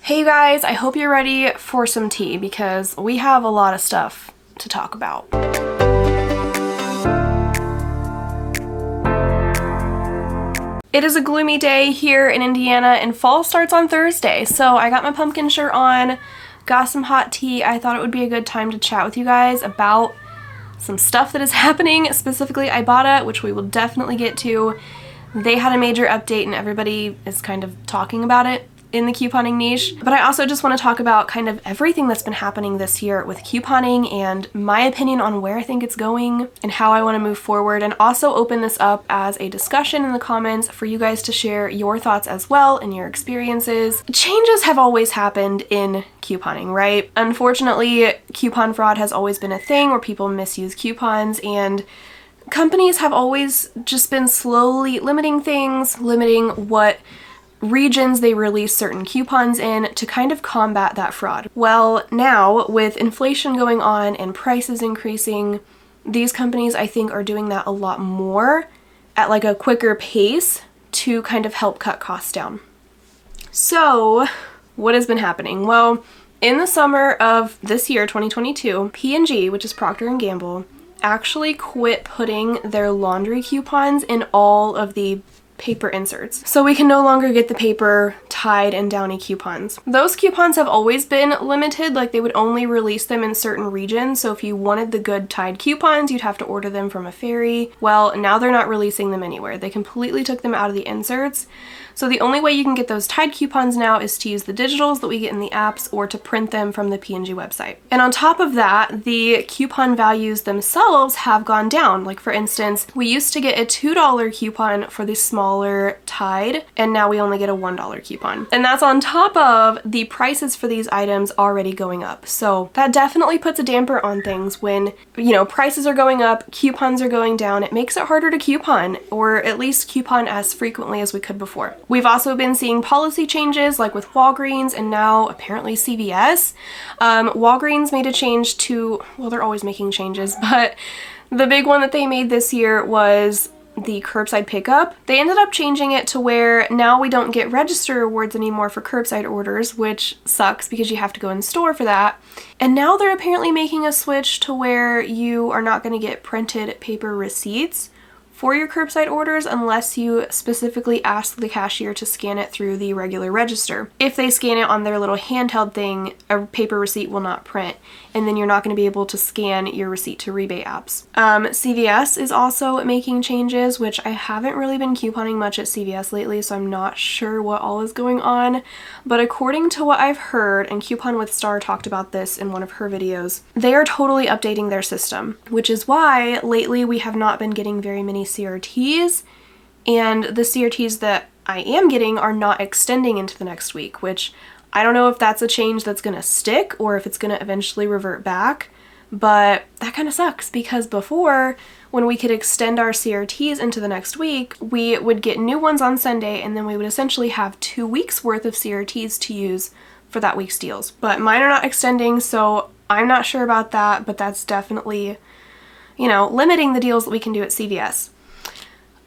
Hey you guys, I hope you're ready for some tea because we have a lot of stuff to talk about. It is a gloomy day here in Indiana and fall starts on Thursday, so I got my pumpkin shirt on, got some hot tea. I thought it would be a good time to chat with you guys about some stuff that is happening, specifically Ibotta, which we will definitely get to. They had a major update and everybody is kind of talking about it in the couponing niche, but I also just want to talk about kind of everything that's been happening this year with couponing and my opinion on where I think it's going and how I want to move forward, and also open this up as a discussion in the comments for you guys to share your thoughts as well and your experiences. Changes have always happened in couponing, right? Unfortunately, coupon fraud has always been a thing where people misuse coupons, and companies have always just been slowly limiting things, limiting what regions they release certain coupons in to kind of combat that fraud. Well, now with inflation going on and prices increasing, these companies I think are doing that a lot more at like a quicker pace to kind of help cut costs down. So what has been happening? Well, in the summer of this year, 2022, P&G, which is Procter & Gamble, actually quit putting their laundry coupons in all of the paper inserts. So we can no longer get the paper Tide and Downy coupons. Those coupons have always been limited, like they would only release them in certain regions. So if you wanted the good Tide coupons, you'd have to order them from a ferry. Well, now they're not releasing them anywhere. They completely took them out of the inserts. So the only way you can get those Tide coupons now is to use the digitals that we get in the apps or to print them from the P&G website. And on top of that, the coupon values themselves have gone down. Like for instance, we used to get a $2 coupon for the smaller Tide, and now we only get a $1 coupon. And that's on top of the prices for these items already going up. So that definitely puts a damper on things when, prices are going up, coupons are going down. It makes it harder to coupon, or at least coupon as frequently as we could before. We've also been seeing policy changes like with Walgreens and now apparently CVS. Walgreens made a change to, well, they're always making changes, but the big one that they made this year was the curbside pickup. They ended up changing it to where now we don't get register rewards anymore for curbside orders, which sucks because you have to go in store for that. And now they're apparently making a switch to where you are not going to get printed paper receipts for your curbside orders unless you specifically ask the cashier to scan it through the regular register. If they scan it on their little handheld thing, a paper receipt will not print, and then you're not going to be able to scan your receipt to rebate apps. CVS is also making changes, which I haven't really been couponing much at CVS lately, so I'm not sure what all is going on. But according to what I've heard, and Coupon with Star talked about this in one of her videos, they are totally updating their system, which is why lately we have not been getting very many CRTs, and the CRTs that I am getting are not extending into the next week, which I don't know if that's a change that's gonna stick or if it's gonna eventually revert back, but that kind of sucks because before, when we could extend our CRTs into the next week, we would get new ones on Sunday and then we would essentially have 2 weeks worth of CRTs to use for that week's deals. But mine are not extending, so I'm not sure about that, but that's definitely, limiting the deals that we can do at CVS.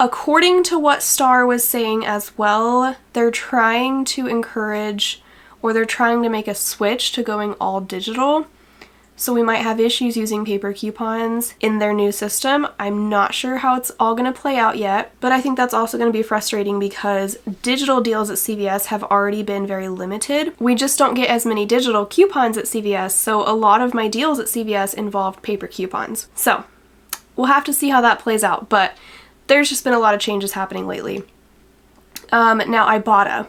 According to what Star was saying as well, they're trying to encourage, or they're trying to make a switch to going all digital. So we might have issues using paper coupons in their new system. I'm not sure how it's all going to play out yet, but I think that's also going to be frustrating because digital deals at CVS have already been very limited. We just don't get as many digital coupons at CVS, so a lot of my deals at CVS involved paper coupons. So we'll have to see how that plays out, but there's just been a lot of changes happening lately. Now Ibotta.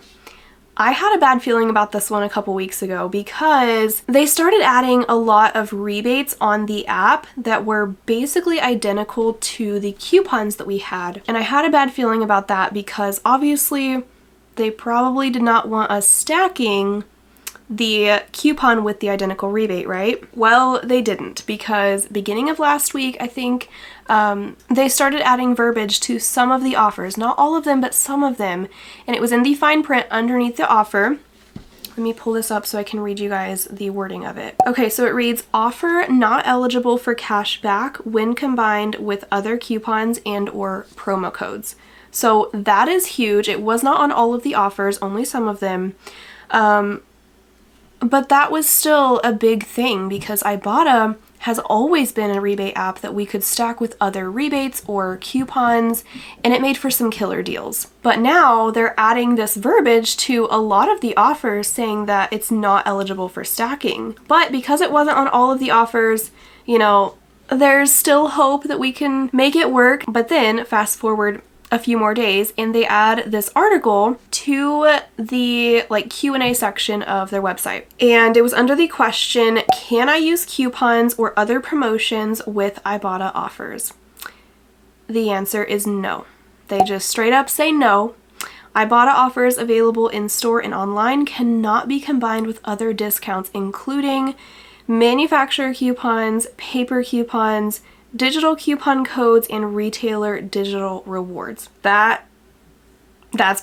I had a bad feeling about this one a couple weeks ago because they started adding a lot of rebates on the app that were basically identical to the coupons that we had. And I had a bad feeling about that because obviously they probably did not want us stacking the coupon with the identical rebate, right? Well, they didn't, because beginning of last week, I think, they started adding verbiage to some of the offers, not all of them, but some of them, and it was in the fine print underneath the offer. Let me pull this up so I can read you guys the wording of it. Okay, so it reads, offer not eligible for cash back when combined with other coupons and or promo codes. So that is huge. It was not on all of the offers, only some of them. But that was still a big thing because Ibotta has always been a rebate app that we could stack with other rebates or coupons, and it made for some killer deals. But now they're adding this verbiage to a lot of the offers saying that it's not eligible for stacking. But because it wasn't on all of the offers, you know, there's still hope that we can make it work. But then fast forward a few more days and they add this article to the Q&A section of their website. And it was under the question, can I use coupons or other promotions with Ibotta offers? The answer is no. They just straight up say no. Ibotta offers available in store and online cannot be combined with other discounts, including manufacturer coupons, paper coupons, digital coupon codes, and retailer digital rewards. That's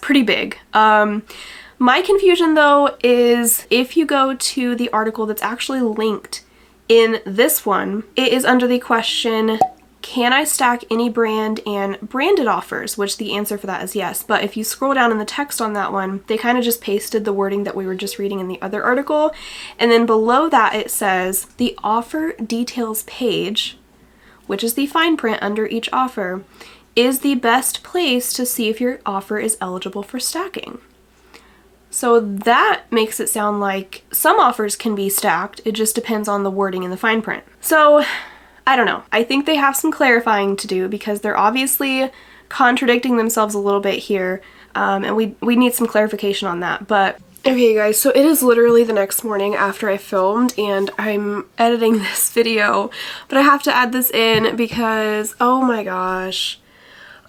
pretty big. My confusion though is if you go to the article that's actually linked in this one, it is under the question, can I stack any brand and branded offers? Which the answer for that is yes. But if you scroll down in the text on that one, they kind of just pasted the wording that we were just reading in the other article. And then below that it says the offer details page, which is the fine print under each offer, is the best place to see if your offer is eligible for stacking. So that makes it sound like some offers can be stacked, it just depends on the wording in the fine print. So, I don't know. I think they have some clarifying to do because they're obviously contradicting themselves a little bit here, and we need some clarification on that. But okay guys, so it is literally the next morning after I filmed and I'm editing this video, but I have to add this in because, oh my gosh,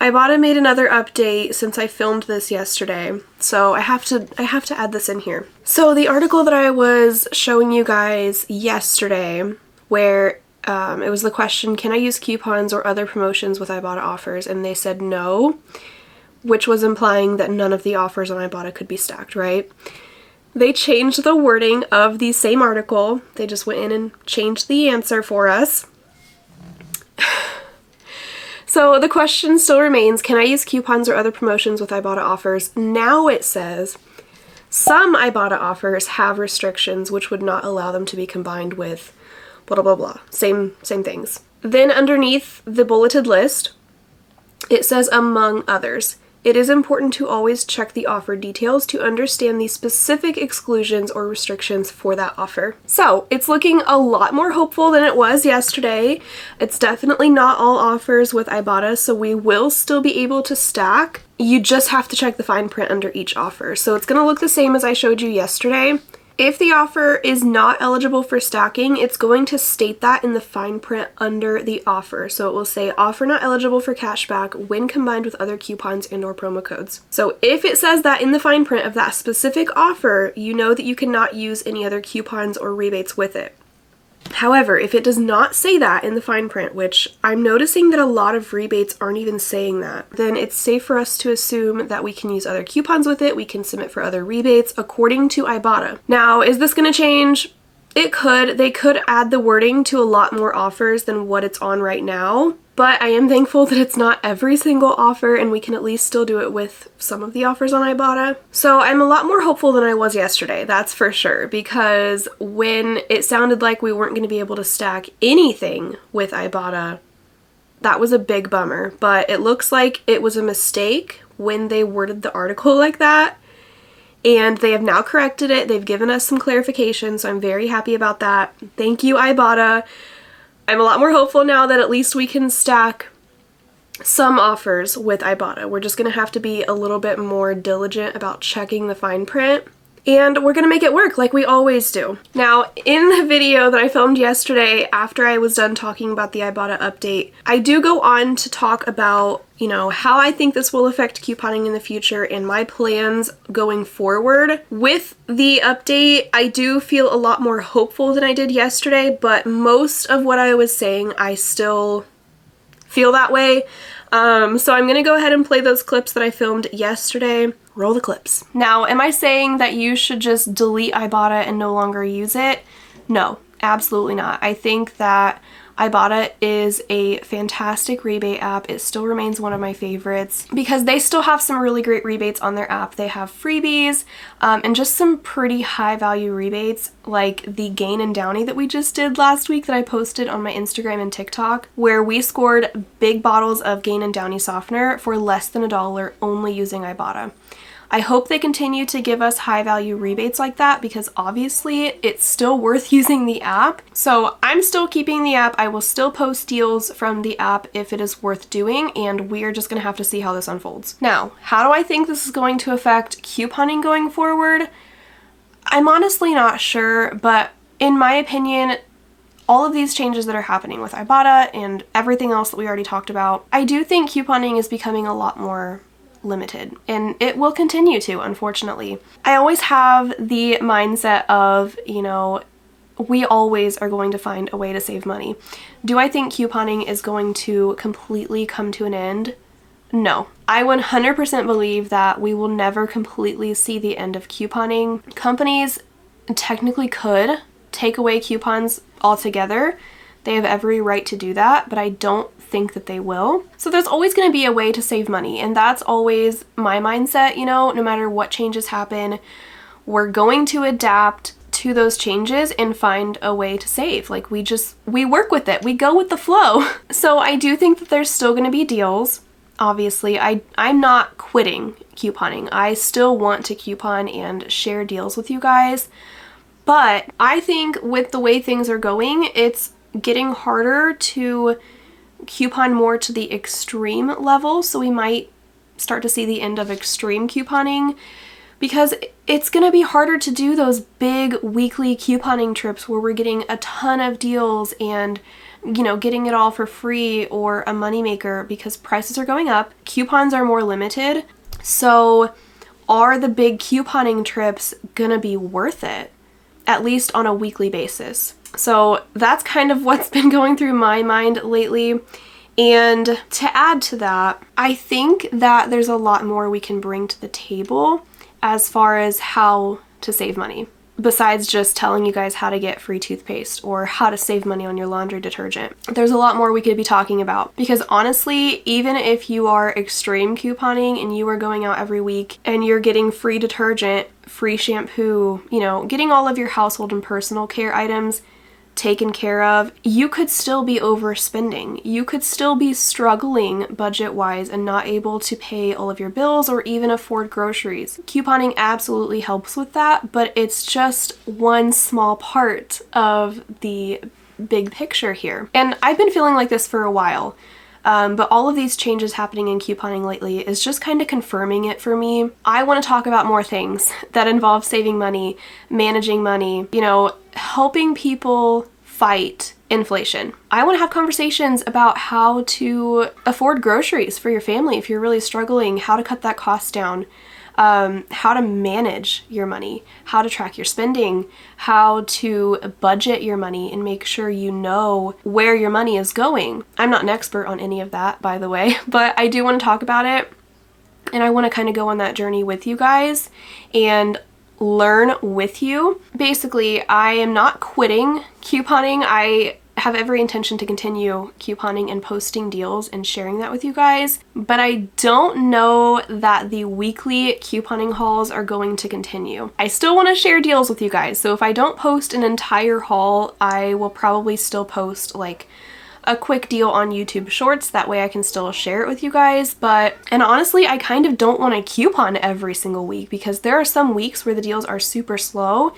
Ibotta made another update since I filmed this yesterday, so I have to add this in here. So the article that I was showing you guys yesterday, where it was the question, can I use coupons or other promotions with Ibotta offers? And they said no, which was implying that none of the offers on Ibotta could be stacked, right? They changed the wording of the same article. They just went in and changed the answer for us. So the question still remains, can I use coupons or other promotions with Ibotta offers? Now it says, some Ibotta offers have restrictions which would not allow them to be combined with blah blah blah. Same things. Then underneath the bulleted list, it says among others. It is important to always check the offer details to understand the specific exclusions or restrictions for that offer. So it's looking a lot more hopeful than it was yesterday. It's definitely not all offers with Ibotta, so we will still be able to stack. You just have to check the fine print under each offer. So it's going to look the same as I showed you yesterday. If the offer is not eligible for stacking, it's going to state that in the fine print under the offer. So it will say offer not eligible for cashback when combined with other coupons and or promo codes. So if it says that in the fine print of that specific offer, you know that you cannot use any other coupons or rebates with it. However, if it does not say that in the fine print, which I'm noticing that a lot of rebates aren't even saying that, then it's safe for us to assume that we can use other coupons with it, we can submit for other rebates according to Ibotta. Now, is this going to change? It could. They could add the wording to a lot more offers than what it's on right now, but I am thankful that it's not every single offer and we can at least still do it with some of the offers on Ibotta. So I'm a lot more hopeful than I was yesterday, that's for sure, because when it sounded like we weren't going to be able to stack anything with Ibotta, that was a big bummer, but it looks like it was a mistake when they worded the article like that. And they have now corrected it. They've given us some clarification, so I'm very happy about that. Thank you, Ibotta. I'm a lot more hopeful now that at least we can stack some offers with Ibotta. We're just going to have to be a little bit more diligent about checking the fine print. And we're going to make it work like we always do. Now, in the video that I filmed yesterday after I was done talking about the Ibotta update, I do go on to talk about, you know, how I think this will affect couponing in the future and my plans going forward. With the update, I do feel a lot more hopeful than I did yesterday, but most of what I was saying, I still feel that way. So I'm going to go ahead and play those clips that I filmed yesterday. Roll the clips. Now, am I saying that you should just delete Ibotta and no longer use it? No, absolutely not. I think that Ibotta is a fantastic rebate app. It still remains one of my favorites because they still have some really great rebates on their app. They have freebies and just some pretty high value rebates, like the Gain and Downy that we just did last week that I posted on my Instagram and TikTok, where we scored big bottles of Gain and Downy softener for less than $1 only using Ibotta. I hope they continue to give us high value rebates like that because obviously it's still worth using the app. So I'm still keeping the app. I will still post deals from the app if it is worth doing, and we are just going to have to see how this unfolds. Now, how do I think this is going to affect couponing going forward? I'm honestly not sure, but in my opinion, all of these changes that are happening with Ibotta and everything else that we already talked about, I do think couponing is becoming a lot more limited, and it will continue to, unfortunately. I always have the mindset of, you know, we always are going to find a way to save money. Do I think couponing is going to completely come to an end? No. I 100% believe that we will never completely see the end of couponing. Companies technically could take away coupons altogether. They have every right to do that, but I don't think that they will. So there's always going to be a way to save money, and that's always my mindset, you know, no matter what changes happen, we're going to adapt to those changes and find a way to save. Like we work with it. We go with the flow. So I do think that there's still going to be deals. Obviously, I'm not quitting couponing. I still want to coupon and share deals with you guys. But I think with the way things are going, it's getting harder to coupon more to the extreme level, so we might start to see the end of extreme couponing because it's going to be harder to do those big weekly couponing trips where we're getting a ton of deals and, you know, getting it all for free or a moneymaker because prices are going up. Coupons are more limited. So are the big couponing trips going to be worth it, at least on a weekly basis? So that's kind of what's been going through my mind lately. And to add to that, I think that there's a lot more we can bring to the table as far as how to save money, besides just telling you guys how to get free toothpaste or how to save money on your laundry detergent. There's a lot more we could be talking about because honestly, even if you are extreme couponing and you are going out every week and you're getting free detergent, free shampoo, you know, getting all of your household and personal care items taken care of, you could still be overspending. You could still be struggling budget-wise and not able to pay all of your bills or even afford groceries. Couponing absolutely helps with that, but it's just one small part of the big picture here. And I've been feeling like this for a while. But all of these changes happening in couponing lately is just kind of confirming it for me. I want to talk about more things that involve saving money, managing money, you know, helping people fight inflation. I want to have conversations about how to afford groceries for your family if you're really struggling, how to cut that cost down, how to manage your money, how to track your spending, how to budget your money and make sure you know where your money is going. I'm not an expert on any of that, by the way, but I do want to talk about it, and I want to kind of go on that journey with you guys and learn with you. Basically, I am not quitting couponing. I have every intention to continue couponing and posting deals and sharing that with you guys, but I don't know that the weekly couponing hauls are going to continue. I still want to share deals with you guys, so if I don't post an entire haul, I will probably still post like a quick deal on YouTube Shorts. That way I can still share it with you guys. And honestly, I kind of don't want to coupon every single week because there are some weeks where the deals are super slow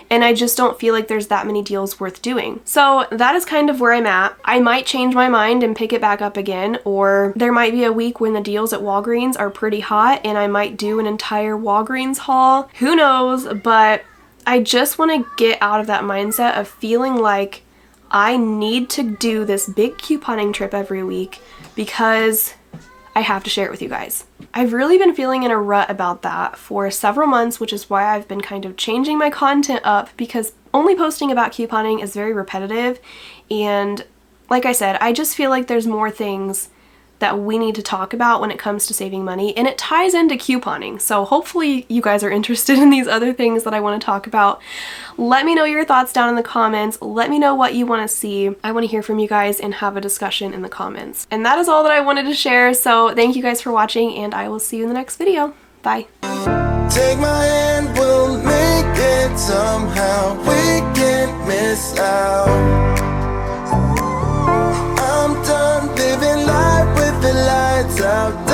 and I just don't feel like there's that many deals worth doing. So that is kind of where I'm at. I might change my mind and pick it back up again, or there might be a week when the deals at Walgreens are pretty hot and I might do an entire Walgreens haul. Who knows? But I just want to get out of that mindset of feeling like I need to do this big couponing trip every week because I have to share it with you guys. I've really been feeling in a rut about that for several months, which is why I've been kind of changing my content up because only posting about couponing is very repetitive. And like I said, I just feel like there's more things that we need to talk about when it comes to saving money, and it ties into couponing. So hopefully you guys are interested in these other things that I want to talk about. Let me know your thoughts down in the comments. Let me know what you want to see. I want to hear from you guys and have a discussion in the comments. And that is all that I wanted to share. So thank you guys for watching, and I will see you in the next video. Bye. Take my hand, we'll make it somehow. We can't miss out. I'm done living life with the lights out.